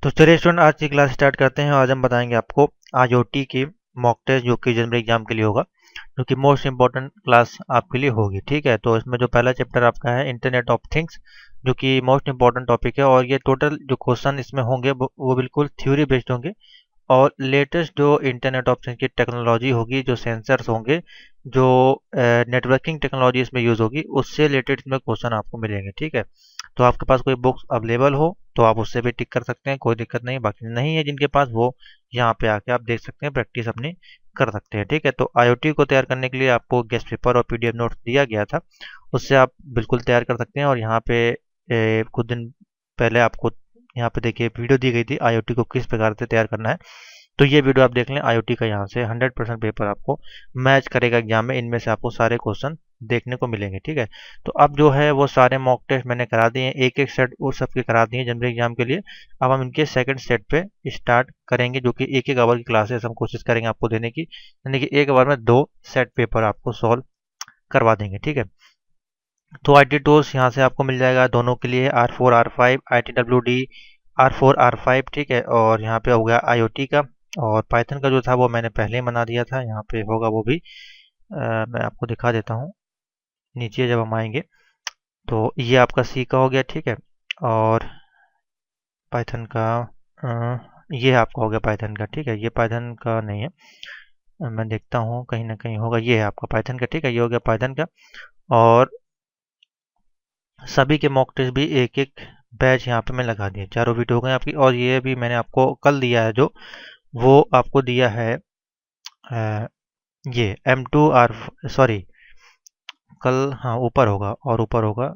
तो चलिए स्टूडेंट, आज की क्लास स्टार्ट करते हैं। आज हम बताएंगे आपको आईओटी की मॉक टेस्ट जो कि जनवरी एग्जाम के लिए होगा, जो कि मोस्ट इंपॉर्टेंट क्लास आपके लिए होगी। ठीक है, तो इसमें जो पहला चैप्टर आपका है इंटरनेट ऑफ थिंग्स, जो कि मोस्ट इंपॉर्टेंट टॉपिक है। और ये टोटल जो क्वेश्चन इसमें होंगे वो बिल्कुल थ्योरी बेस्ड होंगे। और लेटेस्ट जो इंटरनेट ऑफ थिंग्स की टेक्नोलॉजी होगी, जो सेंसर्स होंगे, जो नेटवर्किंग टेक्नोलॉजी इसमें यूज़ होगी, उससे रिलेटेड इसमें क्वेश्चन आपको मिलेंगे। ठीक है, तो आपके पास कोई बुक्स अवेलेबल हो तो आप उससे भी टिक कर सकते हैं, कोई दिक्कत नहीं। बाकी नहीं है जिनके पास, वो यहाँ पे आके आप देख सकते हैं, प्रैक्टिस अपनी कर सकते हैं। ठीक है, तो आईओटी को तैयार करने के लिए आपको गेस्ट पेपर और पीडीएफ नोट्स दिया गया था, उससे आप बिल्कुल तैयार कर सकते हैं। और यहाँ पे कुछ दिन पहले आपको यहाँ पे देखिए वीडियो दी गई थी आईओटी को किस प्रकार से तैयार करना है, तो ये वीडियो आप देख लें। आईओटी का यहाँ से 100% पेपर आपको मैच करेगा एग्जाम में, इनमें से आपको सारे क्वेश्चन देखने को मिलेंगे। ठीक है, तो अब जो है वो सारे मॉक टेस्ट मैंने करा दिए हैं, एक एक सेट उस सबके करा दिए जनवरी एग्जाम के लिए। अब हम इनके सेकंड सेट पे स्टार्ट करेंगे, जो कि एक एक आवर की क्लासेस हम कोशिश करेंगे आपको देने की, यानी कि एक आवर में 2 सेट पेपर आपको सॉल्व करवा देंगे। ठीक है, तो आई टी टूल्स यहाँ से आपको मिल जाएगा दोनों के लिए, R4 R5 ITWD R4 R5। ठीक है, और यहाँ पे हो गया आईओटी का। और पाइथन का जो था वो मैंने पहले ही बना दिया था, यहाँ पे होगा वो भी। मैं आपको दिखा देता हूँ, नीचे जब हम आएंगे तो ये आपका सी का हो गया। ठीक है, और पाइथन का ये आपका हो गया पाइथन का। ठीक है, ये पाइथन का नहीं है, मैं देखता हूँ कहीं ना कहीं होगा, ये है आपका पाइथन का। ठीक है, ये हो गया पाइथन का। और सभी के मॉक टेस्ट भी एक एक बैच यहाँ पे मैं लगा दिए, चारों वीडियो हो गए आपकी। और ये भी मैंने आपको कल दिया है, जो वो आपको दिया है ये M2R, सॉरी कल, हाँ ऊपर होगा और ऊपर होगा।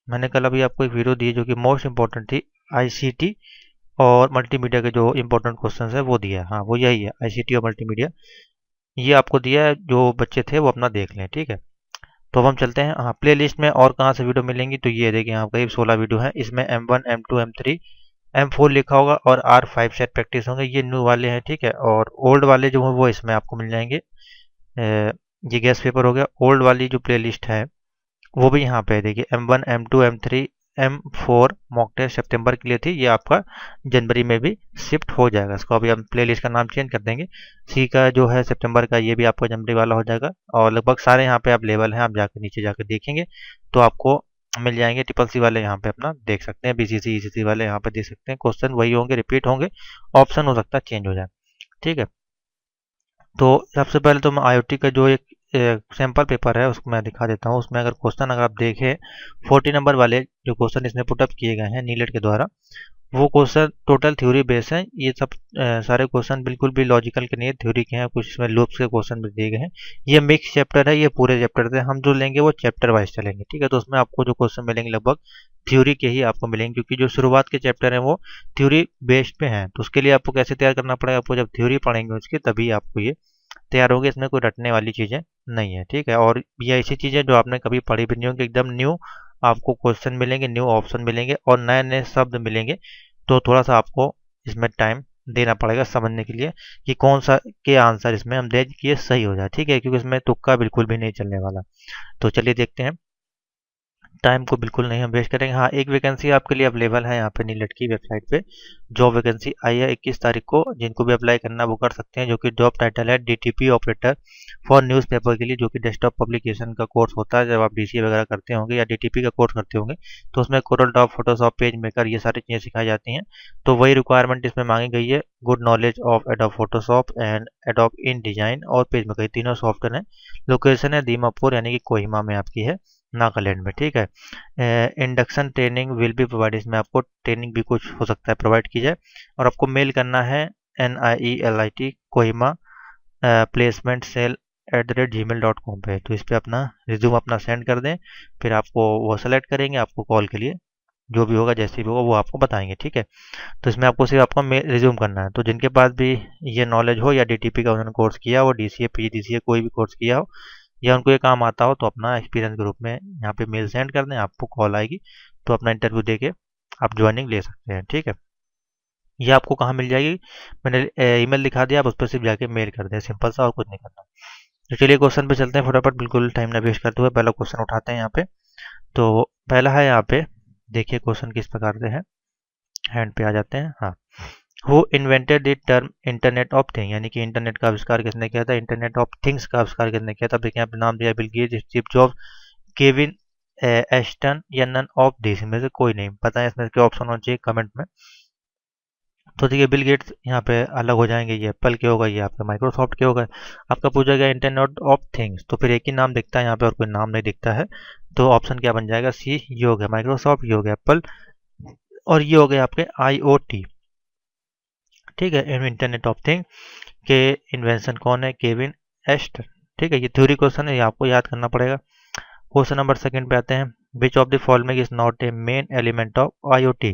मैंने कल अभी आपको एक वीडियो दी जो कि मोस्ट इंपॉर्टेंट थी, आईसीटी और मल्टीमीडिया के जो इंपॉर्टेंट क्वेश्चंस है वो दिया है। हाँ, वो यही है, आईसीटी और मल्टीमीडिया ये आपको दिया है। जो बच्चे थे वो अपना देख लें। ठीक है, तो अब हम चलते हैं। हाँ, प्ले लिस्ट में और कहाँ से वीडियो मिलेंगी, तो ये देखिए यहाँ करीब 16 वीडियो हैं। इसमें M1 M2 M3 M4 लिखा होगा और R5 सेट प्रैक्टिस होंगे, ये न्यू वाले हैं। ठीक है, और ओल्ड वाले जो हैं वो इसमें आपको मिल जाएंगे। ये गेस्ट पेपर हो गया। ओल्ड वाली जो प्लेलिस्ट है वो भी यहाँ पे है, देखिए M1 M2 M3 M4 mock test सितंबर के लिए थी, ये आपका जनवरी में भी शिफ्ट हो जाएगा। इसको अभी हम प्लेलिस्ट का नाम चेंज कर देंगे। सी का जो है सितंबर का, ये भी आपका जनवरी वाला हो जाएगा। और लगभग सारे यहाँ पे अवेलेबल हैं, आप जाकर नीचे जाकर देखेंगे तो आपको मिल जाएंगे। ट्रिपल सी वाले यहाँ पे अपना देख सकते हैं, बीसीसी ईसीसी वाले यहाँ पे देख सकते हैं। क्वेश्चन वही होंगे, रिपीट होंगे, ऑप्शन हो सकता है चेंज हो जाए। ठीक है, तो सबसे पहले तो मैं आईओटी का जो एक सैम्पल पेपर है उसको मैं दिखा देता हूँ। उसमें अगर क्वेश्चन अगर आप देखें, 40 नंबर वाले जो क्वेश्चन इसमें पुटअप किए गए हैं नीलेट के द्वारा, वो क्वेश्चन टोटल थ्योरी बेस्ड हैं। ये सब सारे क्वेश्चन बिल्कुल भी लॉजिकल के नहीं है, थ्योरी के हैं। कुछ इसमें लूप्स के क्वेश्चन भी दिए गए हैं। ये मिक्स चैप्टर है, ये पूरे चैप्टर से हम जो लेंगे वो चैप्टर वाइज चलेंगे। ठीक है, तो उसमें आपको जो क्वेश्चन मिलेंगे लगभग थ्योरी के ही आपको मिलेंगे, क्योंकि जो शुरुआत के चैप्टर हैं वो थ्योरी बेस्ड पे हैं। तो उसके लिए आपको कैसे तैयार करना पड़ेगा, आपको जब थ्योरी पढ़ेंगे उसकी तभी आपको ये तैयार होगी। इसमें कोई रटने वाली चीज़ें नहीं है। ठीक है, और ये ऐसी चीज़ें जो आपने कभी पढ़ी भी नहीं होंगी, एकदम न्यू आपको क्वेश्चन मिलेंगे, न्यू ऑप्शन मिलेंगे और नए नए शब्द मिलेंगे। तो थोड़ा सा आपको इसमें टाइम देना पड़ेगा समझने के लिए कि कौन सा के आंसर इसमें हम दें कि ये सही हो जाए। ठीक है, क्योंकि इसमें तुक्का बिल्कुल भी नहीं चलने वाला। तो चलिए देखते हैं, टाइम को बिल्कुल नहीं हम वेस्ट करेंगे। हाँ, एक वैकेंसी आपके लिए अवेलेबल है यहाँ पे नीलेट की वेबसाइट पे। जॉब वैकेंसी आई है 21 तारीख को, जिनको भी अप्लाई करना वो कर सकते हैं। जो कि जॉब टाइटल है डीटीपी ऑपरेटर फॉर न्यूज़पेपर के लिए, जो कि डेस्कटॉप पब्लिकेशन का कोर्स होता है। जब आप डीसीए वगैरह करते होंगे या डीटीपी का कोर्स करते होंगे तो उसमें Corel Draw, Photoshop, page maker, ये सारी चीज़ें सिखाई जाती हैं। तो वही रिक्वायरमेंट इसमें मांगी गई है, good knowledge of adobe Photoshop and adobe in design और पेज मेकर, तीनों सॉफ्टवेयर हैं। लोकेशन है दीमापुर, यानी कि कोहिमा में आपकी है, नागालैंड में। ठीक है, induction training will be provide, इसमें आपको ट्रेनिंग भी कुछ हो सकता है प्रोवाइड की जाए। और आपको मेल करना है NIELIT Kohima placement cell @gmail.com पे। तो इस पर अपना रिज्यूम अपना सेंड कर दें, फिर आपको वो सेलेक्ट करेंगे, आपको कॉल के लिए जो भी होगा जैसे भी होगा वो आपको बताएंगे। ठीक है, तो इसमें आपको सिर्फ आपको रिज्यूम करना है। तो जिनके पास भी ये नॉलेज हो या डीटीपी का उन्होंने कोर्स किया हो, डीसीए पीजीडीसीए कोई भी कोर्स किया हो या उनको ये काम आता हो, तो अपना एक्सपीरियंस ग्रुप में यहाँ पे मेल सेंड कर दें, आपको कॉल आएगी तो अपना इंटरव्यू दे के आप ज्वाइनिंग ले सकते हैं। ठीक है, ये आपको कहाँ मिल जाएगी, मैंने ईमेल दिखा दिया, आप उस पर सिर्फ जाके मेल कर दें, सिंपल सा, और कुछ नहीं करना। तो चलिए क्वेश्चन पे चलते हैं फटाफट, बिल्कुल टाइम ना वेस्ट करते हुए पहला क्वेश्चन उठाते हैं यहाँ पे। तो पहला है यहाँ पे, देखिए क्वेश्चन किस प्रकार से है। हैंड पे आ जाते हैं। हाँ, who invented the term internet of thing, यानी कि इंटरनेट का आविष्कार किसने किया था, इंटरनेट ऑफ थिंग्स का आविष्कार किसने किया था। देखिए यहाँ पे नाम दिया Bill Gates, Steve jobs, Kevin Aston या नन ऑफ दिस, इनमें से कोई नहीं। पता है इसमें क्या ऑप्शन होना चाहिए कमेंट में। तो देखिए बिल गेट्स यहाँ पे अलग हो जाएंगे, ये एप्पल के होगा, ये आपका माइक्रोसॉफ्ट के होगा। आपका पूछा गया इंटरनेट ऑफ थिंग्स, तो फिर एक ही नाम दिखता है यहाँ पे और कोई नाम नहीं दिखता है, तो ऑप्शन क्या बन जाएगा, सी, ये हो गया माइक्रोसॉफ्ट, ये हो गया एप्पल, और ये हो गया आपके IoT। ठीक है, इंटरनेट ऑफ थिंग के इन्वेंशन कौन है, केविन एस्ट। ठीक है, ये थ्योरी क्वेश्चन है, ये आपको याद करना पड़ेगा। क्वेश्चन नंबर सेकंड पे आते हैं, विच of the following is not a main element of IoT,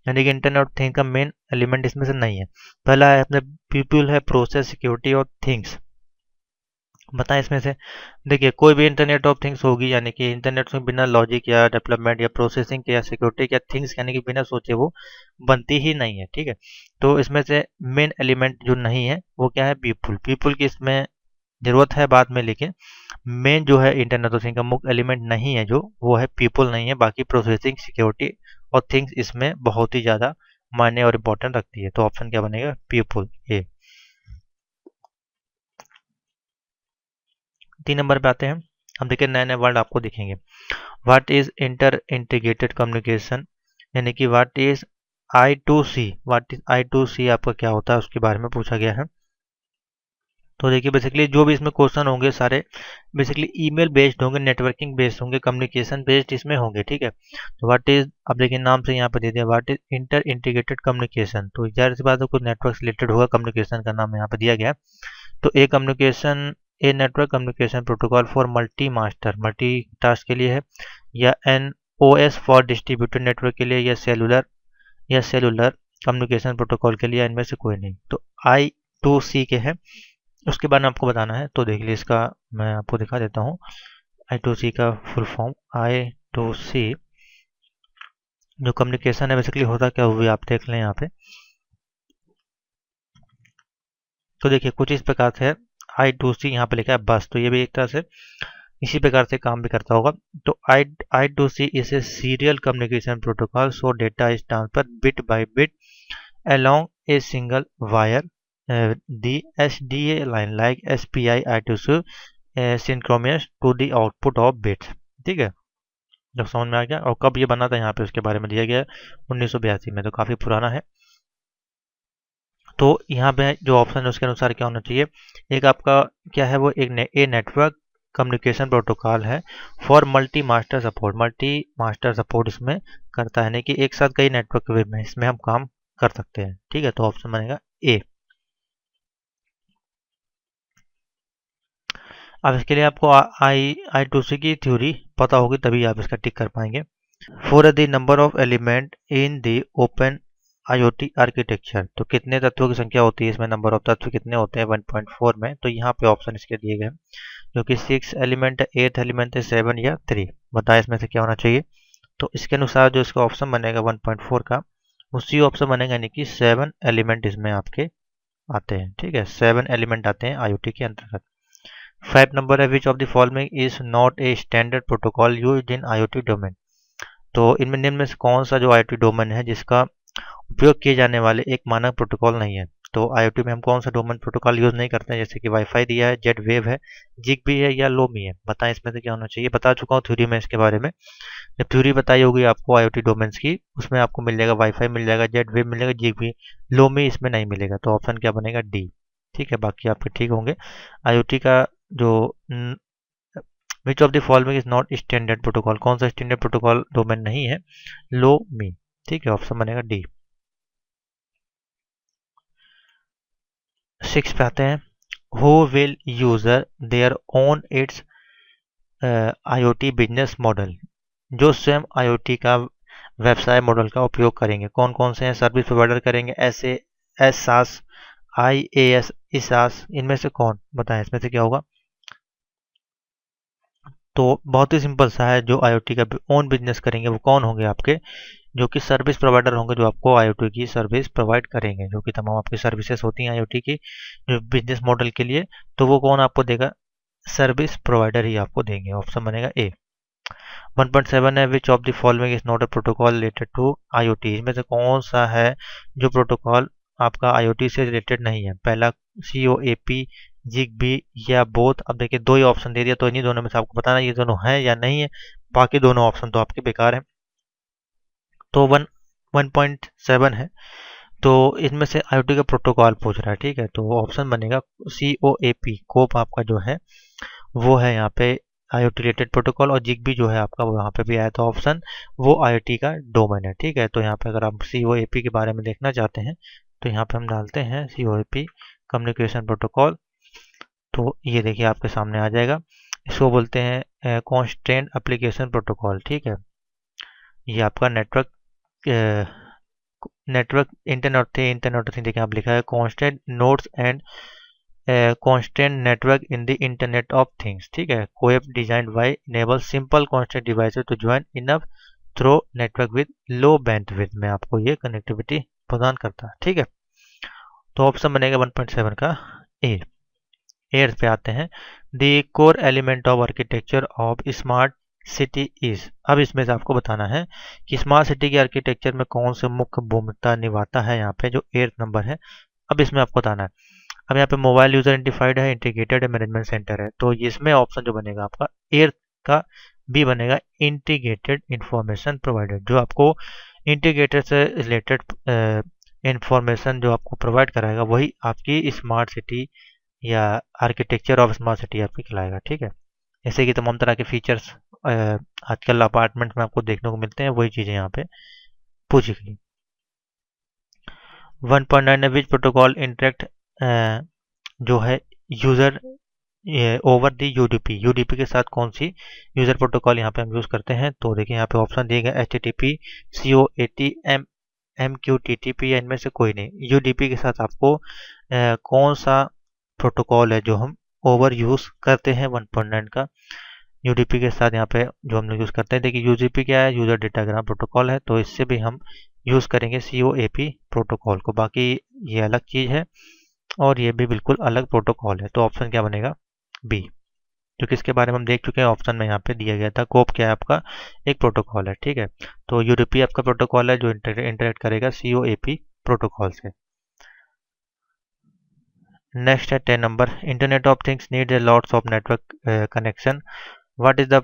यानी कि इंटरनेट ऑफ थिंग का मेन एलिमेंट इसमें से नहीं है। पहला है अपने पीपल है, प्रोसेस, सिक्योरिटी और थिंग्स। बताएं इसमें से। देखिए कोई भी इंटरनेट ऑफ थिंग्स होगी, यानी कि इंटरनेट में बिना लॉजिक या डेवलपमेंट या प्रोसेसिंग के या सिक्योरिटी या थिंग्स यानी कि बिना सोचे वो बनती ही नहीं है। ठीक है, तो इसमें से मेन एलिमेंट जो नहीं है वो क्या है, पीपुल। पीपुल की इसमें जरूरत है बाद में, लेकिन मेन जो है इंटरनेट ऑफ थिंग का मुख्य एलिमेंट नहीं है जो, वो है पीपुल नहीं है। बाकी प्रोसेसिंग, सिक्योरिटी और थिंग्स इसमें बहुत ही ज़्यादा मायने और इम्पोर्टेंट रखती है। तो ऑप्शन क्या बनेगा, पीपुल, ए। 3 नंबर पे आते हैं, हम देखिए नए नए वर्ड आपको दिखेंगे। What is inter integrated communication, यानी कि what is I2C, what is I2C आपका क्या होता है उसके बारे में पूछा गया है। तो देखिए बेसिकली जो भी इसमें क्वेश्चन होंगे सारे बेसिकली ईमेल बेस्ड होंगे, नेटवर्किंग बेस्ड होंगे, कम्युनिकेशन बेस्ड इसमें होंगे। ठीक है, तो व्हाट इज, अब देखिए नाम से यहाँ पे दे दिया what is inter integrated communication, तो जाहिर सी बात है कुछ नेटवर्क से रिलेटेड होगा, कम्युनिकेशन का नाम यहाँ पे दिया गया। तो a communication, a network communication protocol for multi master, multi task के लिए है, या NOS फॉर डिस्ट्रीब्यूटेड नेटवर्क के लिए, या सेलुलर कम्युनिकेशन प्रोटोकॉल के लिए, इनमें से कोई नहीं। तो I2C के हैं, उसके बारे में आपको बताना है। तो देख लीजिए इसका मैं आपको दिखा देता हूँ, I2C का फुल फॉर्म। I2C जो कम्युनिकेशन है बेसिकली होता क्या, वो भी आप देख लें यहाँ पे। तो देखिए कुछ इस प्रकार से I2C यहाँ पे लिखा है बस, तो ये भी एक तरह से इसी प्रकार से काम भी करता होगा। तो I2C is a serial communication protocol, so data is transfer bit by bit along a single wire, the SDA line like SPI I2C synchronous to the output of bits। ठीक है, जब समझ में आ गया। और कब ये बना था यहाँ पे उसके बारे में दिया गया है 1982 में, तो काफ़ी पुराना है। तो यहाँ पे जो ऑप्शन है उसके अनुसार क्या होना चाहिए, एक आपका क्या है वो, एक ए नेटवर्क कम्युनिकेशन प्रोटोकॉल है for multi master support, multi master support इसमें करता है, नहीं कि एक साथ कई नेटवर्क वेब में इसमें हम काम कर सकते हैं। ठीक है, तो ऑप्शन बनेगा ए। अब इसके लिए आपको I2C की थ्योरी पता होगी तभी आप इसका टिक कर पाएंगे। For the number of element in the open IoT architecture, तो कितने तत्वों की संख्या होती है इसमें, नंबर ऑफ तत्व कितने होते हैं 1.4 में। तो यहाँ पे ऑप्शन इसके दिए गए, जो कि 6 एलिमेंट है, 8 एलिमेंट है, 7 या 3। बताएं इसमें से क्या होना चाहिए। तो इसके अनुसार जो इसका ऑप्शन बनेगा 1.4 का, उसी ऑप्शन बनेगा, यानी कि 7 एलिमेंट इसमें आपके आते हैं। ठीक है, 7 एलिमेंट आते हैं IoT के अंतर्गत। 5 नंबर है, which of the following is not a standard protocol used in IoT domain, तो इनमें निम्न में से कौन सा जो IoT डोमेन है जिसका उपयोग किए जाने वाले एक मानक प्रोटोकॉल नहीं है। तो IoT में हम कौन सा डोमेन प्रोटोकॉल यूज नहीं करते हैं, जैसे कि वाईफाई दिया है, जेड वेव है, जिगबी है या लोमी है। बताएं इसमें से क्या होना चाहिए। बता चुका हूँ थ्योरी में इसके बारे में, जब थ्योरी बताई होगी आपको IoT डोमेन्स की, उसमें आपको मिल जाएगा वाईफाई मिल जाएगा, जेड वेव मिलेगा, जिगबी, लोमी इसमें नहीं मिलेगा। तो ऑप्शन क्या बनेगा, डी। ठीक है, बाकी आपके ठीक होंगे। IoT का जो विच of the following is not standard protocol, कौन सा स्टैंडर्ड प्रोटोकॉल डोमेन नहीं है, लो मी। ठीक है, ऑप्शन बनेगा डी। 6 पे आते हैं, who will user their own it's IoT business model, जो स्वयं IoT का व्यवसाय मॉडल का उपयोग करेंगे, कौन कौन से हैं, सर्विस प्रोवाइडर करेंगे, ऐसे एस सास, IaaS, IaaS, इनमें से कौन, बताएं इसमें से क्या होगा। तो बहुत ही सिंपल सा है, जो IoT का ओन बिजनेस करेंगे वो कौन होंगे, आपके जो कि सर्विस प्रोवाइडर होंगे, जो आपको IoT की सर्विस प्रोवाइड करेंगे, जो कि तमाम आपकी सर्विसेज होती हैं IoT की जो बिजनेस मॉडल के लिए, तो वो कौन आपको देगा, सर्विस प्रोवाइडर ही आपको देंगे। ऑप्शन बनेगा ए। 1.7 है which of the following is not a protocol related to IoT, इसमें से कौन सा है जो प्रोटोकॉल आपका आईओटी से रिलेटेड नहीं है। पहला COAP, जिगबी या बोथ। अब देखिए दो ही ऑप्शन दे दिया, तो इन्हीं दोनों में से आपको बताना ये दोनों है या नहीं है, बाकी दोनों ऑप्शन तो आपके बेकार हैं। तो 1.7 है, तो इसमें से आईओटी का प्रोटोकॉल पूछ रहा है, ठीक है। तो ऑप्शन बनेगा COAP, कोप आपका जो है वो है यहाँ पे आईओटी रिलेटेड प्रोटोकॉल, और जिगबी जो है आपका वो यहाँ पे भी आया था ऑप्शन, वो आईओटी का डोमेन है, ठीक है। तो यहाँ पे अगर आप COAP के बारे में देखना चाहते हैं तो यहाँ पे हम डालते हैं COAP कम्युनिकेशन प्रोटोकॉल, तो ये देखिए आपके सामने आ जाएगा। इसको बोलते हैं कॉन्स्ट्रेंट एप्लीकेशन प्रोटोकॉल, ठीक है। ये आपका नेटवर्क इंटरनेट थी देखिए आप लिखा है constant nodes and constant network in the internet of things, ठीक है। Koepp designed by enable simple constant devices to join enough through network with low bandwidth में आपको ये कनेक्टिविटी प्रदान करता है, ठीक है। तो ऑप्शन बनेगा 1.7 का ए। एट पे आते हैं, the core element of architecture of smart city is. अब इसमें से आपको बताना है कि स्मार्ट सिटी के आर्किटेक्चर में कौन से मुख्य भूमिका निभाता है, यहाँ पे जो 8 नंबर है। अब इसमें आपको बताना है, अब यहाँ पे मोबाइल यूजर आइडेंटिफाइड है, इंटीग्रेटेड मैनेजमेंट सेंटर है, तो इसमें ऑप्शन जो बनेगा आपका एयर का बी बनेगा, इंटीग्रेटेड इंफॉर्मेशन प्रोवाइडर, जो आपको इंटीग्रेटेड से रिलेटेड इंफॉर्मेशन जो आपको प्रोवाइड कराएगा वही आपकी स्मार्ट सिटी या आर्किटेक्चर ऑफ स्मार्ट सिटी आपकी कहलाएगा, ठीक है। जैसे कि तमाम तरह के फीचर्स आजकल अपार्टमेंट में आपको देखने को मिलते हैं, वही चीज़ें यहाँ पे पूछी गई। 1.9 विच प्रोटोकॉल इंटरेक्ट जो है यूज़र ओवर दी यूडीपी के साथ कौन सी यूज़र प्रोटोकॉल यहाँ पे हम यूज़ करते हैं। तो देखिए यहाँ पे ऑप्शन दिए गए HTTP, COAT, MQTT, या इनमें से कोई नहीं। यूडीपी के साथ आपको कौन सा प्रोटोकॉल है जो हम ओवर यूज़ करते हैं 1.9 का यूडीपी के साथ यहाँ पे जो हम लोग यूज़ करते हैं। देखिए यूडीपी क्या है, यूज़र डेटाग्राम प्रोटोकॉल है, तो इससे भी हम यूज़ करेंगे COAP प्रोटोकॉल को। बाकी ये अलग चीज़ है और ये भी बिल्कुल अलग प्रोटोकॉल है, तो ऑप्शन क्या बनेगा बी, क्योंकि इसके बारे में हम देख चुके हैं, ऑप्शन में यहाँ पे दिया गया था। कोप क्या है आपका एक प्रोटोकॉल है, ठीक है। तो यूडीपी आपका प्रोटोकॉल है जो इंटरेक्ट करेगा COAP प्रोटोकॉल से। नेक्स्ट है 10 number, internet of things need lots of network connection, what is the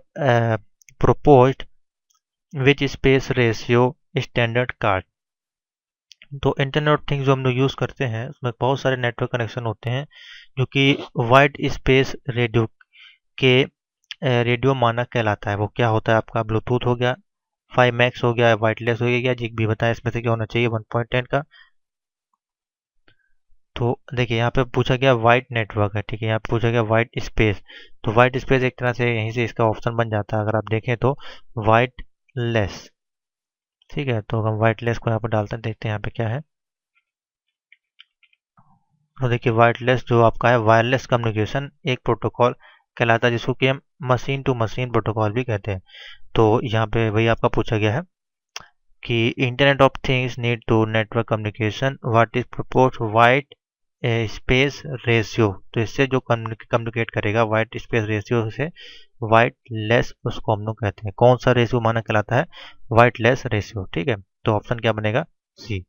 proposed which space ratio standard card. तो इंटरनेट ऑफ थिंग्स जो हम लोग यूज़ करते हैं उसमें बहुत सारे नेटवर्क कनेक्शन होते हैं जो कि वाइड स्पेस रेडियो के रेडियो मानक कहलाता है। वो क्या होता है आपका, ब्लूटूथ हो गया, 5MAX हो गया, वायरलेस हो गया, जिगबी बताया, इसमें से क्या होना चाहिए 1.10 का। तो देखिए यहाँ पे पूछा गया वाइड नेटवर्क है, ठीक है। यहाँ पे पूछा गया वाइड स्पेस, तो वाइड स्पेस एक तरह से यहीं से इसका ऑप्शन बन जाता है अगर आप देखें तो वायरलेस, ठीक है। तो हम वायरलेस को यहाँ पर डालते हैं, देखते हैं यहाँ पे क्या है। तो देखिए वायरलेस जो आपका है वायरलेस कम्युनिकेशन एक प्रोटोकॉल कहलाता है, जिसको कि हम मशीन टू मशीन प्रोटोकॉल भी कहते हैं। तो यहाँ पे वही आपका पूछा गया है कि internet of things need to network communication, what is propose wide space ratio. तो इससे जो कम्युनिकेट करेगा वाइड स्पेस रेशियो से वायरलेस, उसको हम लोग कहते हैं। कौन सा रेशियो माना कहलाता है, वायरलेस रेशियो, ठीक है। तो ऑप्शन क्या बनेगा सी।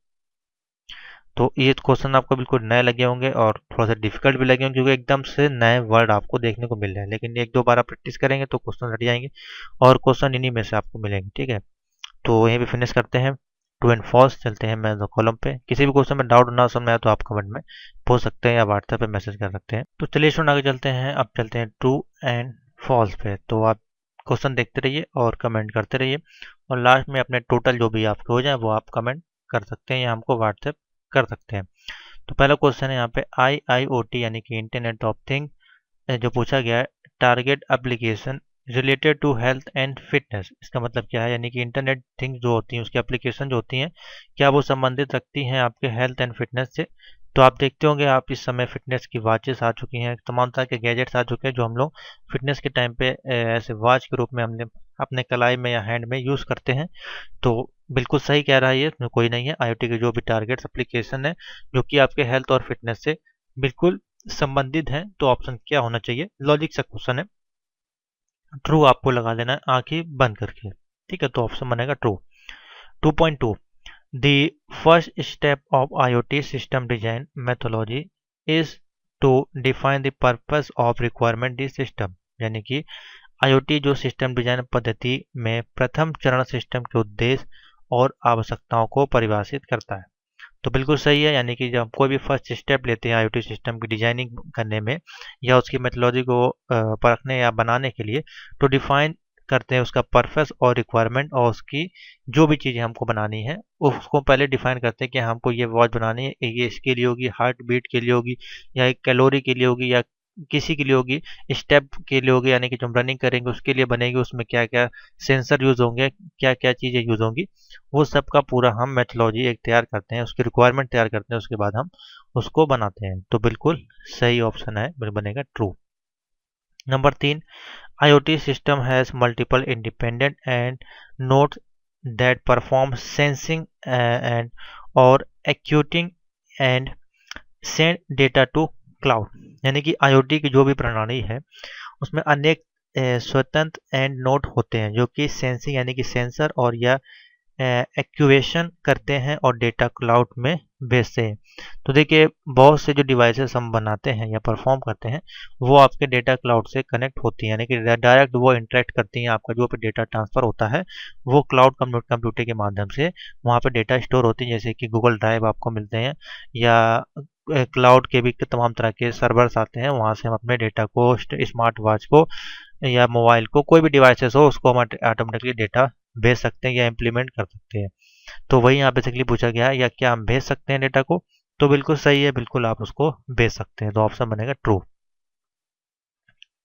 तो ये क्वेश्चन आपको बिल्कुल नए लगे होंगे और थोड़ा सा डिफिकल्ट भी लगे होंगे, क्योंकि एकदम से नए वर्ड आपको देखने को मिल रहे हैं, लेकिन एक दो बार आप प्रैक्टिस करेंगे तो क्वेश्चन हट जाएंगे और क्वेश्चन इन्हीं में से आपको मिलेंगे, ठीक है। तो यहीं पे फिनिश करते हैं, ट्रू एंड फॉल्स चलते हैं मैं कॉलम पे। किसी भी क्वेश्चन में डाउट ना समझ आए तो आप कमेंट में पूछ सकते हैं या व्हाट्सएप पे मैसेज कर सकते हैं। तो चलिए स्टूडेंट आगे चलते हैं, अब चलते हैं ट्रू एंड फॉल्स पे। तो आप क्वेश्चन देखते रहिए और कमेंट करते रहिए, और लास्ट में अपने टोटल जो भी आपके हो जाए वो आप कमेंट कर सकते हैं या हमको व्हाट्सएप कर सकते हैं। तो पहला क्वेश्चन है यहाँ पे IIoT यानी कि इंटरनेट ऑफ थिंग जो पूछा गया है, target application related to health and fitness. इसका मतलब क्या है, यानी कि इंटरनेट थिंग्स जो होती हैं उसकी एप्लीकेशन जो होती हैं क्या वो संबंधित रखती हैं आपके हेल्थ एंड फिटनेस से। तो आप देखते होंगे आप इस समय फिटनेस की वॉचेस आ चुकी हैं, तमाम तरह के गैजेट्स आ चुके हैं जो हम लोग फिटनेस के टाइम पे ऐसे वॉच के रूप में हमने अपने कलाई में या हैंड में यूज़ करते हैं। तो बिल्कुल सही कह रहा है ये, इसमें कोई नहीं है। IoT के जो भी टारगेट्स एप्लीकेशन है जो कि आपके हेल्थ और फिटनेस से बिल्कुल संबंधित हैं, तो ऑप्शन क्या होना चाहिए, लॉजिक सा क्वेश्चन है। ट्रू आपको लगा देना है आंखें बंद करके। ठीक है, तो ऑप्शन बनेगा true. 2.2 The first step of IoT system design methodology is to define the purpose of requirement the system। यानी कि IoT जो सिस्टम डिजाइन पद्धति में प्रथम चरण सिस्टम के उद्देश्य और आवश्यकताओं को परिभाषित करता है। तो बिल्कुल सही है, यानी कि जब हम कोई भी फर्स्ट स्टेप लेते हैं IoT सिस्टम की डिजाइनिंग करने में या उसकी मेथोलॉजी को परखने या बनाने के लिए, तो डिफाइन करते हैं उसका पर्पस और रिक्वायरमेंट, और उसकी जो भी चीज़ें हमको बनानी है उसको पहले डिफाइन करते हैं कि हमको ये वॉच बनानी है, ये इसके लिए होगी, हार्ट बीट के लिए होगी, या एक कैलोरी के लिए होगी, या किसी के लिए होगी, स्टेप के लिए होगी, यानी कि जो हम रनिंग करेंगे उसके लिए बनेगी, उसमें क्या क्या सेंसर यूज होंगे, क्या क्या चीज़ें यूज होंगी, वो सब का पूरा हम मेथोलॉजी एक तैयार करते हैं, उसकी रिक्वायरमेंट तैयार करते हैं, उसके बाद हम उसको बनाते हैं। तो बिल्कुल सही ऑप्शन है, बनेगा true. Number 3, IoT system has multiple independent and nodes that perform sensing and or actuating and send data to cloud। यानी कि IoT की जो भी प्रणाली है उसमें अनेक स्वतंत्र एंड नोड होते हैं जो कि सेंसिंग यानी कि सेंसर और या एक्यूएशन करते हैं और डेटा क्लाउड में भेजते हैं। तो देखिए बहुत से जो डिवाइसेस हम बनाते हैं या परफॉर्म करते हैं वो आपके डेटा क्लाउड से कनेक्ट होती हैं, यानी कि डायरेक्ट वो इंटरेक्ट करती हैं, आपका जो पे डेटा ट्रांसफ़र होता है वो क्लाउड कंप्यूटर के माध्यम से वहाँ पे डेटा स्टोर होती है, जैसे कि गूगल ड्राइव आपको मिलते हैं, या क्लाउड के भी तमाम तरह के सर्वर्स आते हैं, वहाँ से हम अपने डेटा को, स्मार्ट वॉच को या मोबाइल को, कोई भी डिवाइसेस हो उसको हम ऑटोमेटिकली डेटा भेज सकते हैं या इम्प्लीमेंट कर सकते हैं। तो वही यहाँ बेसिकली पूछा गया है, या क्या हम भेज सकते हैं डेटा को, तो बिल्कुल सही है, बिल्कुल आप उसको भेज सकते हैं, तो ऑप्शन बनेगा ट्रू।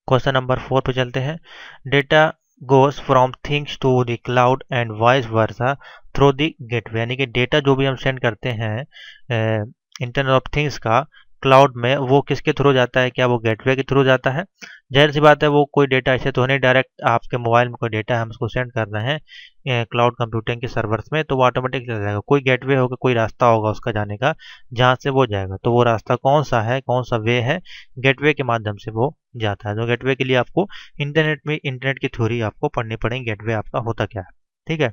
क्वेश्चन नंबर 4 पे चलते हैं। Data goes from things to the cloud and vice versa through the gateway. यानी कि डेटा जो भी हम सेंड करते हैं इंटरनेट ऑफ थिंग्स का क्लाउड में, वो किसके थ्रू जाता है, क्या वो गेटवे के थ्रू जाता है? जाहिर सी बात है, वो कोई डेटा ऐसे तो नहीं डायरेक्ट आपके मोबाइल में कोई डेटा हम उसको सेंड कर रहे हैं क्लाउड कंप्यूटिंग के सर्वर्स में, तो वो ऑटोमेटिक चला जाएगा। कोई गेटवे होगा, कोई रास्ता होगा उसका जाने का जहाँ से वो जाएगा, तो वो रास्ता कौन सा है, कौन सा वे है, गेटवे के माध्यम से वो जाता है। तो गेटवे के लिए आपको इंटरनेट की थ्योरी आपको पढ़नी पड़ेगी, गेटवे आपका होता क्या है। ठीक है,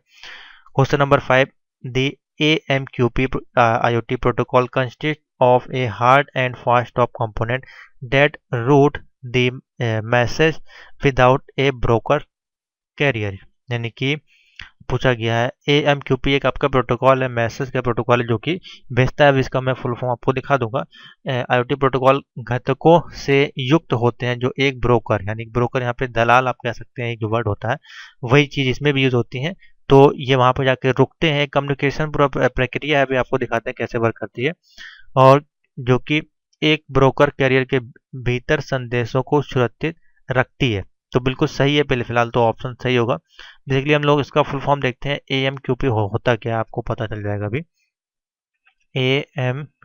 question number 5, the AMQP IoT protocol consists of a hard and fast stop component that route the message without a broker carrier। यानी कि पूछा गया है AMQP एक आपका प्रोटोकॉल है, मैसेज का प्रोटोकॉल है जो कि भेजता है। अब इसका मैं फुल फॉर्म आपको दिखा दूंगा। IoT प्रोटोकॉल घटकों से युक्त होते हैं जो एक ब्रोकर, यानी ब्रोकर यहाँ पे दलाल आप कह सकते हैं, एक जो वर्ड होता है वही चीज़ इसमें भी यूज होती है। तो ये वहाँ पर जाके रुकते हैं, कम्युनिकेशन पूरा प्रक्रिया है, अभी आपको दिखाते हैं कैसे वर्क करती है, और जो कि एक ब्रोकर कैरियर के भीतर संदेशों को सुरक्षित रखती है। तो बिल्कुल सही है, पहले फिलहाल तो ऑप्शन सही होगा। बेसिकली हम लोग इसका फुल फॉर्म देखते हैं, AMQP होता क्या है आपको पता चल जाएगा अभी। AMQP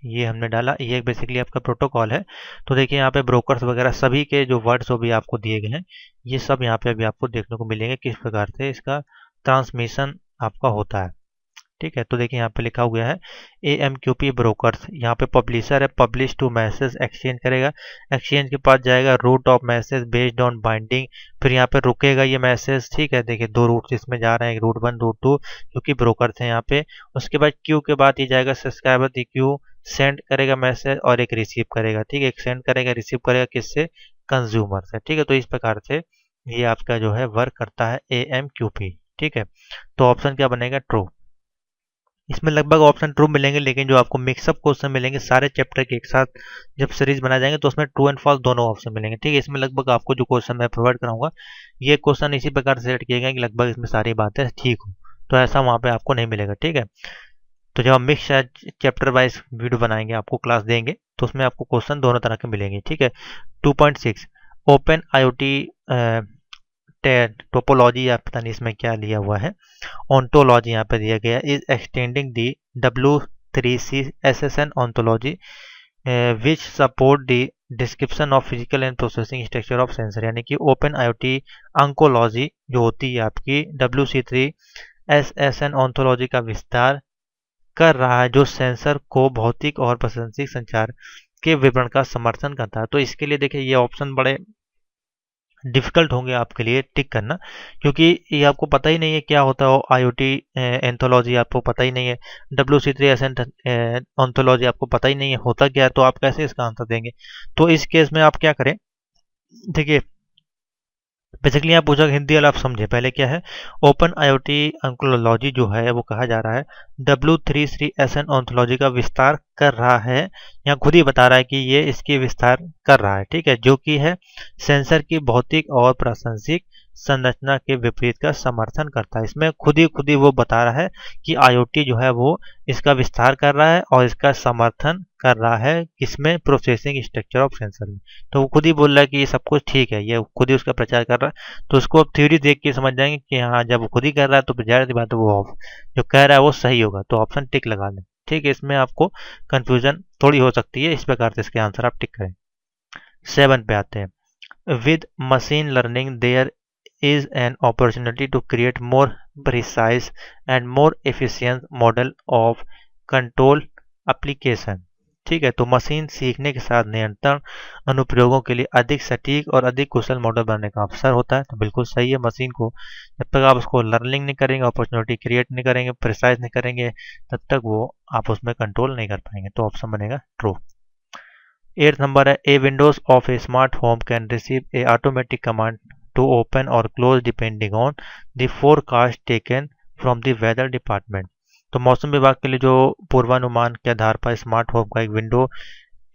ये हमने डाला, ये बेसिकली आपका प्रोटोकॉल है। तो देखिए यहाँ पे ब्रोकर्स वगैरह सभी के जो वर्ड्स भी आपको दिए गए हैं, ये सब यहाँ पे अभी आपको देखने को मिलेंगे किस प्रकार से इसका ट्रांसमिशन आपका होता है। ठीक है, तो देखिए यहाँ पे लिखा हुआ है AMQP ब्रोकर्स, यहाँ पे पब्लिशर है, पब्लिश टू मैसेज एक्सचेंज करेगा, एक्सचेंज के पास जाएगा, route of message based on binding, फिर यहाँ पे रुकेगा ये मैसेज। ठीक है, देखिए दो रूट इसमें जा रहे हैं, रूट 1 रूट 2, क्योंकि ब्रोकर्स हैं यहाँ पे। उसके बाद क्यू के बाद ये जाएगा सब्सक्राइबर, क्यू सेंड करेगा मैसेज और एक रिसीव करेगा। ठीक है, एक सेंड करेगा, रिसीव करेगा किससे, कंज्यूमर से। ठीक है, तो इस प्रकार से ये आपका जो है वर्क करता है AMQP। ठीक है, तो ऑप्शन क्या बनेगा, ट्रू। इसमें लगभग ऑप्शन ट्रू मिलेंगे, लेकिन जो आपको मिक्सअप क्वेश्चन मिलेंगे सारे चैप्टर के एक साथ जब सीरीज बना जाएंगे तो उसमें ट्रू एंड फॉल्स दोनों ऑप्शन मिलेंगे। ठीक है, इसमें लगभग आपको जो क्वेश्चन मैं प्रोवाइड कराऊंगा ये क्वेश्चन इसी प्रकार से सेट किए गए कि लगभग इसमें सारी बातें ठीक हो, तो ऐसा वहाँ पे आपको नहीं मिलेगा। ठीक है, तो जब हम मिक्स चैप्टर वाइज वीडियो बनाएंगे, आपको क्लास देंगे, तो उसमें आपको क्वेश्चन दोनों तरह के मिलेंगे। ठीक है, 2.6 ओपन IoT टोपोलॉजी, या पता नहीं इसमें क्या लिया हुआ है, ऑन्टोलॉजी यहाँ पे दिया गया, is extending the W3C SSN ontology which support the description of physical and processing structure of sensor. यानी कि ओपन IoT अंकोलॉजी जो होती है आपकी WC3 SSN ऑन्टोलॉजी का विस्तार कर रहा है, जो सेंसर को भौतिक और प्रशंसिक संचार के विवरण का समर्थन करता है। तो इसके लिए देखिए ये ऑप्शन बड़े डिफ़िकल्ट होंगे आपके लिए टिक करना, क्योंकि ये आपको पता ही नहीं है क्या होता है IoT एंथोलॉजी, आपको पता ही नहीं है W3C एंथोलॉजी आपको पता ही नहीं है होता क्या है, तो आप कैसे इसका आंसर देंगे। तो इस केस में आप क्या करें, देखिए बेसिकली यहाँ पूछा हिंदी वाला आप समझे पहले क्या है। ओपन IoT एंथोलॉजी जो है वो कहा जा रहा है W3C एंथोलॉजी का विस्तार कर रहा है, यहाँ खुद ही बता रहा है कि ये इसकी विस्तार कर रहा है, ठीक है, जो कि है सेंसर की भौतिक और प्रासंगिक संरचना के विपरीत का समर्थन करता है। इसमें खुद ही वो बता रहा है कि IoT जो है वो इसका विस्तार कर रहा है और इसका समर्थन कर रहा है किसमें, प्रोसेसिंग स्ट्रक्चर ऑफ सेंसर में। तो वो खुद ही बोल रहा है कि ये सब कुछ ठीक है, ये खुद ही उसका प्रचार कर रहा है। तो उसको अब थ्योरी देख के समझ जाएंगे कि हाँ जब वो खुद ही कर रहा है तो जाहिर सी बात है वो जो कह रहा है वो सही होगा, तो ऑप्शन टिक लगा दें। ठीक है, इसमें आपको कंफ्यूजन थोड़ी हो सकती है, इस प्रकार से इसके आंसर आप टिक करें। 7 पे आते हैं। With machine learning there is an opportunity to create more precise and more efficient model of control application। ठीक है, तो मशीन सीखने के साथ नियंत्रण अनुप्रयोगों के लिए अधिक सटीक और अधिक कुशल मॉडल बनाने का अवसर होता है। तो बिल्कुल सही है, मशीन को जब तक आप उसको लर्निंग नहीं करेंगे, अपॉर्चुनिटी क्रिएट नहीं करेंगे, प्रिसाइज नहीं करेंगे, तब तक वो आप उसमें कंट्रोल नहीं कर पाएंगे। तो ऑप्शन बनेगा ट्रू। 8 नंबर है, a windows of a smart home can receive a automatic command to open और close depending on the forecast taken from the weather department. तो मौसम विभाग के लिए जो पूर्वानुमान के आधार पर स्मार्ट होम का एक विंडो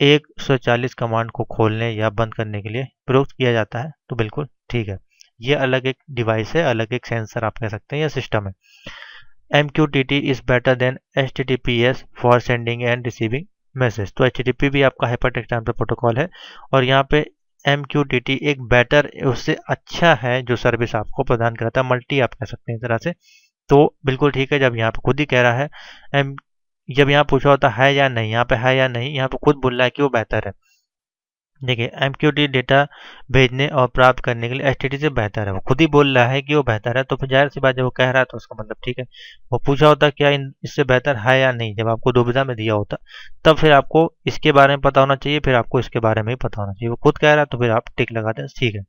140 कमांड को खोलने या बंद करने के लिए प्रयुक्त किया जाता है। तो बिल्कुल ठीक है, ये अलग एक डिवाइस है, अलग एक सेंसर आप कह सकते हैं या सिस्टम है। MQTT is better than HTTPS for sending end receiving message. तो HTTP भी आपका हाइपर टेक्स्ट ट्रांसफर प्रोटोकॉल है, और यहाँ पे MQTT एक बेटर, उससे अच्छा है जो सर्विस आपको प्रदान कराता है, मल्टी आप कह सकते हैं इस तरह से। तो बिल्कुल ठीक है, जब यहाँ पे खुद ही कह रहा है जब यहाँ पूछा होता है या नहीं, यहाँ पे है या नहीं, यहाँ पे खुद बोल रहा है कि वो बेहतर है। देखिए MQTT डेटा भेजने और प्राप्त करने के लिए HTTP से बेहतर है, वो खुद ही बोल रहा है कि वो बेहतर है, तो फिर जाहिर सी बात जब वो कह रहा है तो उसका मतलब ठीक है। वो पूछा होता क्या इससे बेहतर है या नहीं, जब आपको दुविधा में दिया होता तब फिर आपको इसके बारे में पता होना चाहिए, फिर आपको इसके बारे में ही पता होना चाहिए। वो खुद कह रहा है तो फिर आप टिक लगा दें, ठीक है।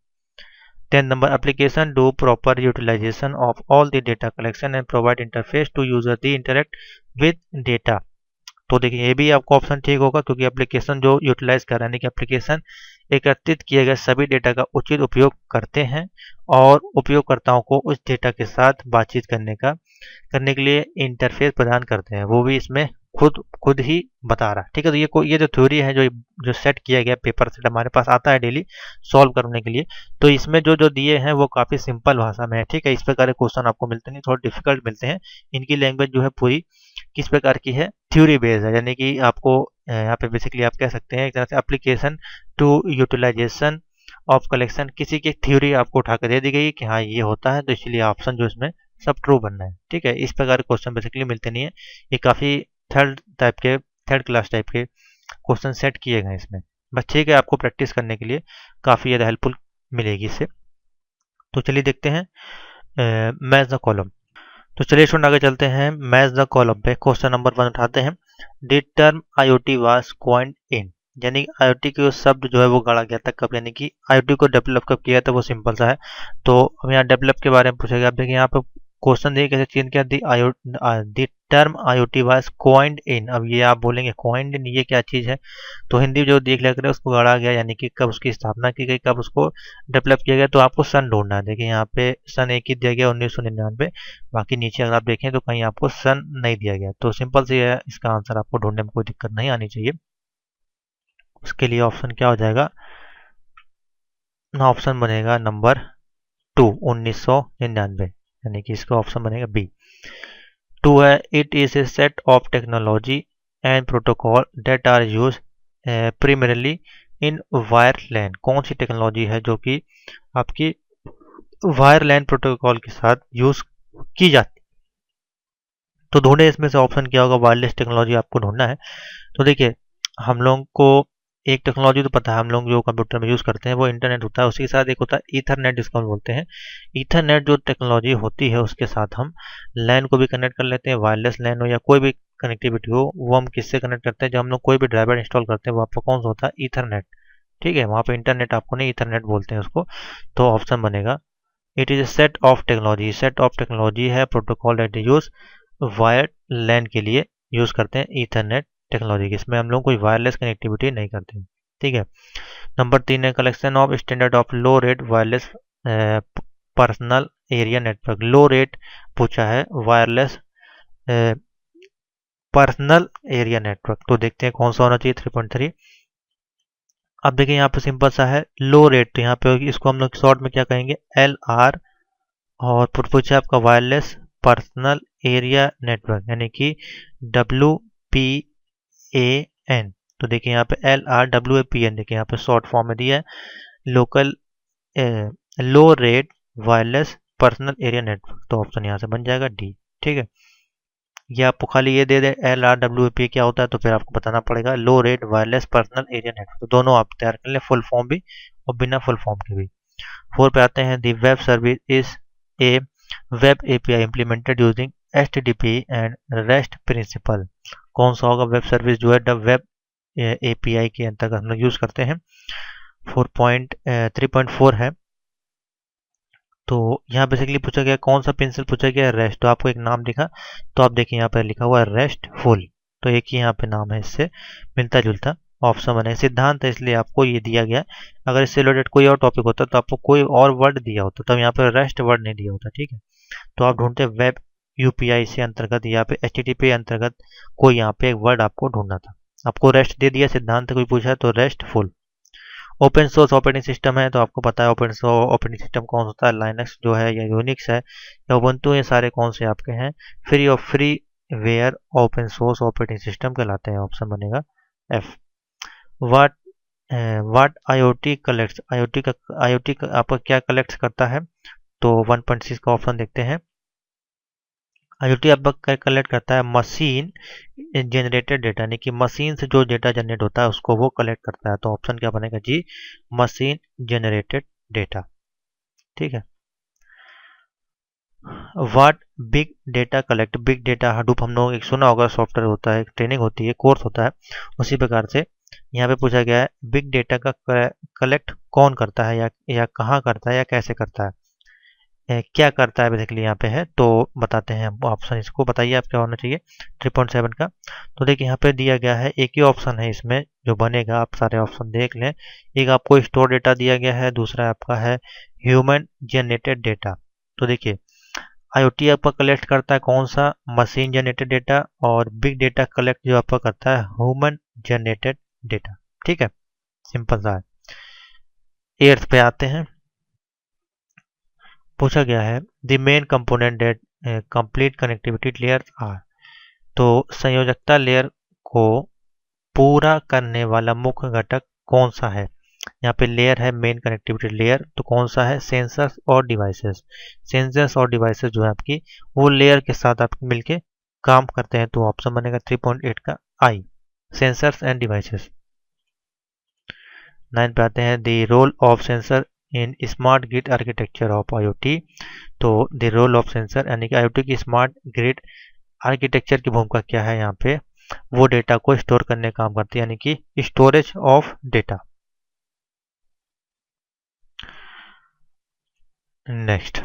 10 number, application do proper utilization of all the data collection and provide interface to user the interact with data. तो देखिए ये भी आपको ऑप्शन ठीक होगा, क्योंकि एप्लीकेशन जो यूटिलाइज कर रहे हैं कि एप्लीकेशन एकत्रित किए गए सभी डेटा का उचित उपयोग करते हैं और उपयोगकर्ताओं को उस डेटा के साथ बातचीत करने के लिए इंटरफेस प्रदान करते हैं, वो भी इसमें खुद ही बता रहा है। ठीक है, तो ये जो थ्योरी है जो सेट किया गया पेपर सेट हमारे पास आता है डेली सॉल्व करने के लिए, तो इसमें जो दिए हैं वो काफ़ी सिंपल भाषा में है। ठीक है, इस प्रकार के क्वेश्चन आपको मिलते नहीं, थोड़ा डिफिकल्ट मिलते हैं। इनकी लैंग्वेज जो है पूरी किस प्रकार की है, थ्योरी बेस्ड है, यानी कि आपको यहाँ पे बेसिकली आप कह सकते हैं एक तरह से application to utilization of collection, किसी की थ्योरी आपको उठा कर दे दी गई कि हाँ ये होता है, तो इसलिए ऑप्शन जो इसमें सब ट्रू बनना है। ठीक है, इस प्रकार के क्वेश्चन बेसिकली मिलते नहीं है, ये काफ़ी थर्ड क्लास टाइप के क्वेश्चन सेट किए गए इसमें। बस ठीक है, आपको प्रैक्टिस करने के लिए काफ़ी ज़्यादा हेल्पफुल मिलेगी इससे। तो चलिए देखते हैं मैच द कॉलम। तो चलिए स्टूडेंट आगे चलते हैं, मैच द कॉलम पे क्वेश्चन नंबर 1 उठाते हैं। The term IoT was coined in, यानी IoT के शब्द जो है वो गढ़ा गया था कब, यानी कि IoT को डेवलप कब किया था, वो सिंपल सा है। तो अब यहाँ डेवलप के बारे में पूछेगा, आप देखिए यहाँ पे क्वेश्चन देखिए कैसे चेंज किया, the term IoT was coined in. अब ये आप बोलेंगे कॉइन्ड इन ये क्या चीज़ है, तो हिंदी जो देख लिया करें उसको गढ़ा गया, यानी कि कब उसकी स्थापना की गई, कब उसको डेवलप किया गया। तो आपको सन ढूंढना है, देखिए यहाँ पे सन एक ही दिया गया 1999, बाकी नीचे अगर आप देखें तो कहीं आपको सन नहीं दिया गया। तो सिंपल से है, इसका आंसर आपको ढूंढने में कोई दिक्कत नहीं आनी चाहिए। उसके लिए ऑप्शन क्या हो जाएगा, ऑप्शन बनेगा नंबर 2 1999, यानी कि इसका ऑप्शन बनेगा बी। 2 है, it is a set of technology and protocol that are used primarily in wire LAN. कौन सी टेक्नोलॉजी है जो कि आपकी वायर लैन प्रोटोकॉल के साथ यूज की जाती। तो ढूंढे इसमें से ऑप्शन क्या होगा, वायरलेस टेक्नोलॉजी आपको ढूंढना है। तो देखिए हम लोग को एक टेक्नोलॉजी तो पता है, हम लोग जो कंप्यूटर में यूज़ करते हैं वो इंटरनेट होता है, उसी के साथ एक होता है ईथरनेट जिसको हम बोलते हैं। ईथरनेट जो टेक्नोलॉजी होती है उसके साथ हम लैन को भी कनेक्ट कर लेते हैं, वायरलेस लैन हो या कोई भी कनेक्टिविटी हो, वो हम किससे कनेक्ट करते हैं, जब हम लोग कोई भी ड्राइवर इंस्टॉल करते हैं वो आपका कौन सा होता है, ईथरनेट। ठीक है, वहाँ पे इंटरनेट आपको नहीं, ईथरनेट बोलते हैं उसको। तो ऑप्शन बनेगा it is a set of technology. Set of technology है प्रोटोकॉल दैट यूज वायर लैन के लिए यूज करते हैं ईथरनेट टेक्नोलॉजी की। इसमें हम लोग कोई वायरलेस कनेक्टिविटी नहीं करते। ठीक है। नंबर 3 है collection of standard of low rate wireless personal area network. Low rate पूछा है वायरलेस पर्सनल एरिया नेटवर्क, तो देखते हैं कौन सा होना चाहिए 3.3। अब देखिए यहाँ पे सिंपल सा है लो रेट, तो यहाँ पे इसको हम लोग शॉर्ट में क्या कहेंगे, LR। और फिर पूछा आपका वायरलेस पर्सनल एरिया नेटवर्क यानी कि WPAN। तो देखिए यहाँ पे LRWAPN, देखिए यहाँ पे शॉर्ट फॉर्म में दिया है local low rate wireless personal area network. तो ऑप्शन यहाँ से बन जाएगा डी। ठीक है, ये आपको खाली ये दे दे LRWAP क्या होता है, तो फिर आपको बताना पड़ेगा low rate wireless personal area network. तो दोनों आप तैयार कर लें, फुल फॉर्म भी और बिना फुल फॉर्म के भी। 4 पे आते हैं the web service is a web API implemented using HTTP and rest principle. कौन सा होगा वेब सर्विस जो है वेब API के अंतर्गत हम लोग यूज करते हैं। 3.4 है। तो यहाँ बेसिकली पूछा गया कौन सा प्रिंसिपल पूछा गया, रेस्ट। तो आपको एक नाम दिखा, तो आप देखिए यहाँ पर लिखा हुआ है रेस्टफुल, तो एक ही यहाँ पे नाम है, इससे मिलता जुलता ऑप्शन बने। सिद्धांत है इसलिए आपको ये दिया गया। अगर इससे रिलेटेड कोई और टॉपिक होता तो आपको कोई और वर्ड दिया होता, तब यहाँ पर रेस्ट वर्ड नहीं दिया होता। ठीक है, तो आप ढूंढते वेब UPI से अंतर्गत, यहाँ पे HTTP अंतर्गत कोई यहाँ पे एक वर्ड आपको ढूंढना था। आपको रेस्ट दे दिया, सिद्धांत कोई पूछा तो restful. Open source operating system है, तो आपको पता है ओपन सोर्स ऑपरेटिंग सिस्टम कौन होता है, लाइनक्स जो है या यूनिक्स है या उबंटू, ये सारे कौन से आपके हैं, फ्री और freeware open source operating system कहलाते हैं। ऑप्शन बनेगा F। What what IoT collects, IoT का आपका क्या कलेक्ट करता है, तो 1.6 का ऑप्शन देखते हैं। IoT आपका कलेक्ट करता है मशीन जनरेटेड डेटा, यानी कि मशीन से जो डेटा जनरेट होता है उसको वो कलेक्ट करता है। तो ऑप्शन क्या बनेगा जी, मशीन जनरेटेड डेटा। ठीक है। What big data collect, big data Hadoop हम लोग एक सुना होगा, सॉफ्टवेयर होता है, ट्रेनिंग होती है, कोर्स होता है, उसी प्रकार से यहाँ पे पूछा गया है बिग डेटा का कलेक्ट कौन करता है या कहाँ करता है या कैसे करता है, क्या करता है बेसिकली यहाँ पे है। तो बताते हैं ऑप्शन, इसको बताइए आप क्या होना चाहिए 3.7 का। तो देखिए यहाँ पे दिया गया है, एक ही ऑप्शन है इसमें जो बनेगा, आप सारे ऑप्शन देख लें। एक आपको स्टोर डेटा दिया गया है, दूसरा आपका है ह्यूमन जनरेटेड डेटा। तो देखिए IoT आपका कलेक्ट करता है कौन सा, मशीन जनरेटेड डेटा, और बिग डेटा कलेक्ट जो आपका करता है ह्यूमन जनरेटेड डेटा। ठीक है, सिंपल सा है। 8th पे आते हैं, पूछा गया है the main component that complete connectivity layer are. तो संयोजकता लेयर को पूरा करने वाला मुख्य घटक कौन सा है। यहाँ पे लेयर है मेन कनेक्टिविटी लेयर, तो कौन सा है, सेंसर्स और डिवाइसेस। सेंसर्स और डिवाइसेस जो है आपकी वो लेयर के साथ आपके मिलके काम करते हैं। तो ऑप्शन बनेगा 3.8 का आई, सेंसर्स एंड डिवाइसेस। 9 पे आते हैं the role of sensor in smart grid architecture of IoT। तो द रोल ऑफ सेंसर यानी कि IoT की स्मार्ट ग्रिड आर्किटेक्चर की भूमिका क्या है, यहाँ पे वो डेटा को स्टोर करने का काम करती है, यानी कि storage of data. Next,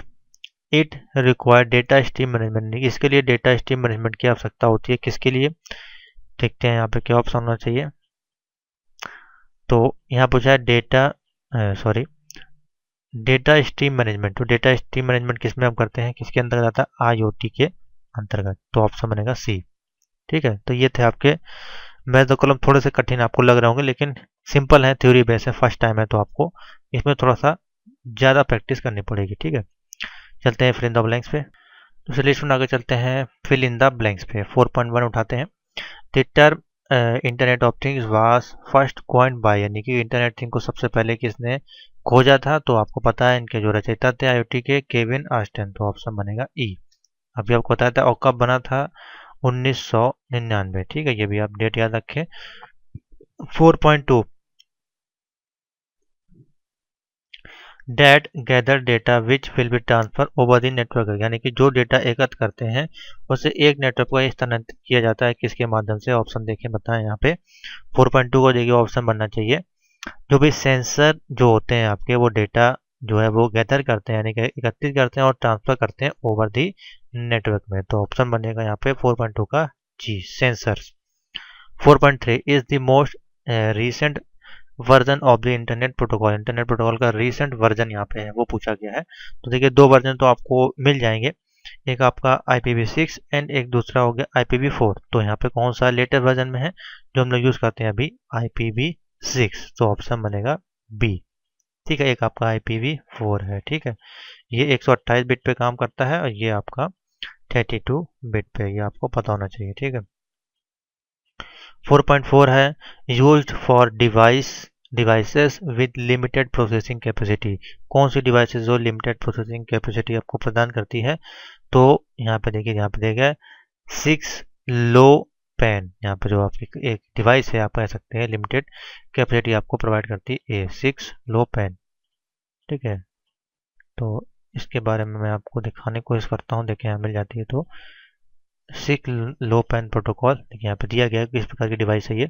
it require data stream management, इसके लिए डेटा स्ट्रीम मैनेजमेंट की आवश्यकता होती है, किसके लिए, देखते हैं यहाँ पे क्या ऑप्शन होना चाहिए। तो यहाँ पूछा है डेटा स्ट्रीम मैनेजमेंट। तो डेटा स्ट्रीम मैनेजमेंट किस में हम करते हैं, किसके अंतर्गत आता है, IoT के अंतर्गत। तो ऑप्शन बनेगा सी। ठीक है, तो ये थे आपके मैथ और कॉलम, थोड़े से कठिन आपको लग रहे होंगे लेकिन सिंपल है, थ्योरी बेस है, फर्स्ट टाइम है, तो आपको इसमें थोड़ा सा ज़्यादा प्रैक्टिस करनी पड़ेगी। ठीक है, चलते हैं फिल इन द ब्लैंक्स पे। तो चलिए सुन आगे चलते हैं फिल इन द ब्लैंक्स पे। 4.1 उठाते हैं। The term internet of things was first coined bye, यानी कि इंटरनेट थिंग को सबसे पहले किसने खोजा था, तो आपको पता है इनके जो रचयिता थे IoT के, केविन ऑस्टिन। तो ऑप्शन बनेगा ई। अभी आपको बताया था, और कब बना था, 1999। ठीक है, ये भी आप डेट याद रखें। 4.2 that gather data which will be transfer over the network, यानी कि जो डेटा एकत्र करते हैं उसे एक नेटवर्क पर स्थानांतरित किया जाता है, किसके माध्यम से। ऑप्शन देखें, बताएं यहाँ पे 4.2 को देखिए ऑप्शन बनना चाहिए जो भी सेंसर जो होते हैं आपके वो डेटा जो है वो गैदर करते हैं, यानी कि एकत्रित करते हैं और ट्रांसफर करते हैं ओवर दी नेटवर्क में। तो ऑप्शन बनेगा यहाँ पे 4.2 का जी, sensors. 4.3 is the most recent version of the internet protocol. Internet protocol का रीसेंट वर्जन यहाँ पे है वो पूछा गया है। तो देखिए दो वर्जन तो आपको मिल जाएंगे, एक आपका IPv6 एंड एक दूसरा हो गया IPv4। तो यहाँ पे कौन सा लेटेस्ट वर्जन में है जो हम लोग यूज करते हैं अभी, IPv6। तो ऑप्शन बनेगा बी। ठीक है, एक आपका IPv4 है। ठीक है, ये 128 बिट पे काम करता है और ये आपका 32 बिट पे, ये आपको पता होना चाहिए। ठीक है, 4.4 है used for devices with limited processing capacity. कौन सी डिवाइसेस जो लिमिटेड प्रोसेसिंग कैपेसिटी आपको प्रदान करती है, तो यहाँ पे देखिए, यहाँ पे देखिए 6 लो पैन, यहाँ पे जो आपकी एक डिवाइस है आप कह सकते हैं लिमिटेड कैपेसिटी आपको प्रोवाइड करती है 6 लो पैन। ठीक है, तो इसके बारे में मैं आपको दिखाने की कोशिश करता हूँ। देखिए यहाँ मिल जाती है, तो 6 लो पैन प्रोटोकॉल देखिए यहाँ पे दिया गया है किस प्रकार की डिवाइस है ये।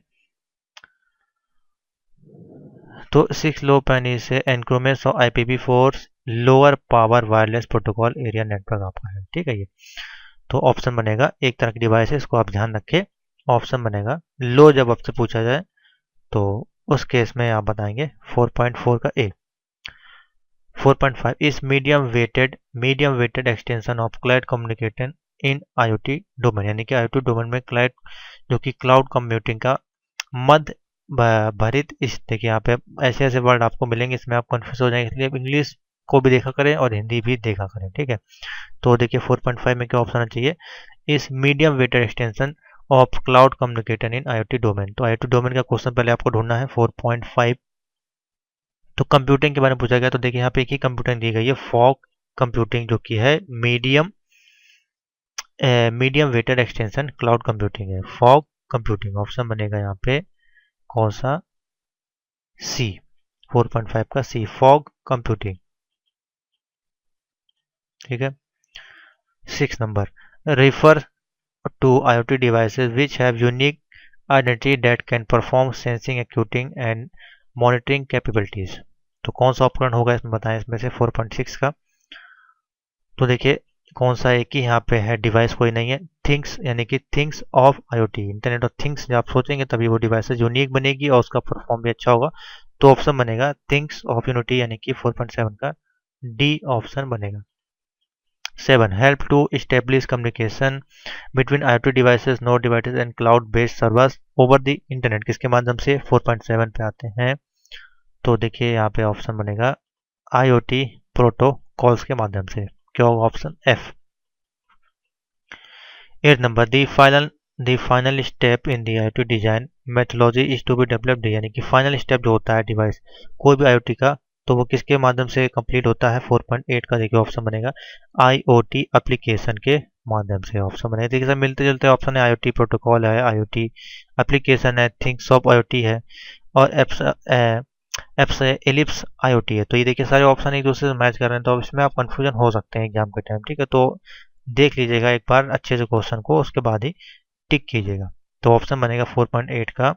तो 6 low pan is acronyms of IPv4 lower power wireless protocol area network आपका है। ठीक है, ये तो ऑप्शन बनेगा, एक तरह की डिवाइस है, इसको आप ध्यान रखें। ऑप्शन बनेगा लो, जब आपसे पूछा जाए तो उस केस में आप बताएंगे 4.4 का A. 4.5 is medium weighted extension of cloud communication in IoT domain, यानी कि IoT डोमेन में क्लाउड जो कि क्लाउड कंप्यूटिंग का मध्य भरित। इस देखिए यहाँ पे ऐसे ऐसे वर्ड आपको मिलेंगे, इसमें आप कंफ्यूज हो जाएंगे, इसलिए इंग्लिश को भी देखा करें और हिंदी भी देखा करें। ठीक है, तो देखिए 4.5 में क्या ऑप्शन आना चाहिए, इस medium weighted extension of cloud communication in IoT domain. तो IoT डोमेन का क्वेश्चन पहले आपको ढूंढना है 4.5। तो कंप्यूटिंग के बारे में पूछा गया, तो देखिए यहाँ पे एक ही कंप्यूटिंग दी गई है, फॉग कंप्यूटिंग, जो कि है medium weighted extension cloud computing है, फॉग कंप्यूटिंग। ऑप्शन बनेगा यहाँ पे कौन सा, सी, 4.5 का सी, फॉग कंप्यूटिंग। ठीक है, 6 number, refer to IoT devices which have unique identity that can perform sensing, computing and monitoring capabilities। तो कौन सा उपकरण होगा इसमें बताएं, इसमें से 4.6 का। तो देखिए कौन सा, एक ही यहाँ पे है, डिवाइस कोई नहीं है, थिंग्स, यानी कि things of IoT, internet of things जब आप सोचेंगे तभी वो डिवाइस यूनिक बनेगी और उसका परफॉर्म भी अच्छा होगा। तो ऑप्शन बनेगा थिंग्स ऑफ यूनिटी, यानी कि 4.7 का डी ऑप्शन बनेगा। 7 help to establish communication between IoT devices, node devices and cloud based servers over the internet, किसके माध्यम से, 4.7 पे आते हैं। तो देखिए यहाँ पे ऑप्शन बनेगा IoT प्रोटोकॉल्स के माध्यम से, क्या होगा, option F. 8 number, the final step in the IoT design methodology is to be developed, यानी कि फाइनल स्टेप जो होता है डिवाइस कोई भी IoT का, तो वो किसके माध्यम से कंप्लीट होता है, 4.8 का देखिए ऑप्शन बनेगा IoT एप्लीकेशन के माध्यम से। ऑप्शन बनेगा, देखिए सब मिलते जुलते ऑप्शन है, IoT प्रोटोकॉल है, IoT एप्लीकेशन है, थिंग्स ऑफ IoT है और एप्स है, एलिप्स IoT है। तो ये देखिए सारे ऑप्शन एक दूसरे से मैच कर रहे हैं, तो अब इसमें आप कंफ्यूजन हो सकते हैं एग्जाम के टाइम। ठीक है, तो देख लीजिएगा एक बार अच्छे से क्वेश्चन को, उसके बाद ही टिक कीजिएगा। तो ऑप्शन बनेगा 4.8 का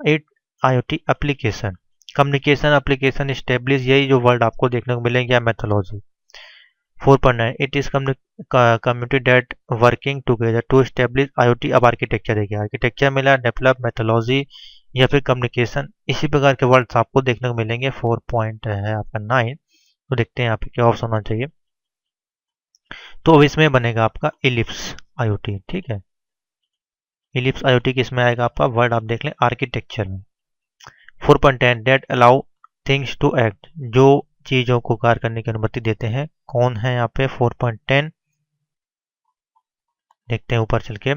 8 IoT application, communication application establish, यही जो वर्ड आपको देखने को मिलेंगे, methodology. 4.9 it is community that working together to establish IoT। अब आर्किटेक्चर देखिए, आर्किटेक्चर मिला, डेवलप, मेथोलॉजी या फिर कम्युनिकेशन, इसी प्रकार के वर्ड्स आपको देखने को मिलेंगे। 4 है आपका 9। तो देखते हैं यहाँ पे क्या ऑप्शन होना चाहिए। तो अब इसमें बनेगा आपका इलिप्स IoT। ठीक है, इलिप्स IoT किसमें आएगा आपका, वर्ड आप देख लें, आर्किटेक्चर में। 4.10 that allow things to act, जो चीजों को कार्य करने की अनुमति देते हैं, कौन है यहाँ पे, 4.10 देखते हैं ऊपर चल के,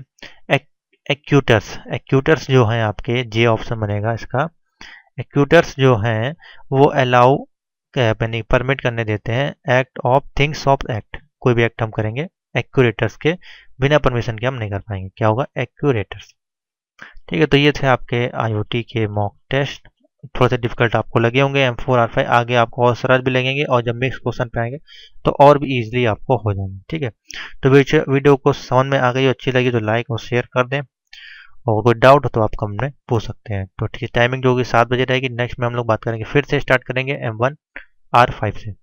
एक्यूटर्स जो हैं आपके, जे ऑप्शन बनेगा इसका। एक्यूटर्स जो हैं वो अलाउ परमिट करने देते हैं act of things of act, कोई भी एक्ट हम करेंगे एक्यूरेटर्स के बिना परमिशन के हम नहीं कर पाएंगे, क्या होगा, एक्यूरेटर्स। ठीक है, तो ये थे आपके IoT के मॉक टेस्ट, थोड़ा सा डिफिकल्ट आपको लगे होंगे, M4 R5 आगे आपको और सरल भी लगेंगे, और जब मिक्स क्वेश्चन पे आएंगे तो और भी इजीली आपको हो जाएंगे। ठीक है, तो वीडियो को समझ में आ गई, अच्छी लगी तो लाइक और शेयर कर दें, और कोई डाउट हो तो आप कमेंट में पूछ सकते हैं। तो ठीक है, टाइमिंग जो होगी 7 बजे रहेगी। नेक्स्ट में हम लोग बात करेंगे, फिर से स्टार्ट करेंगे M1 R5 से।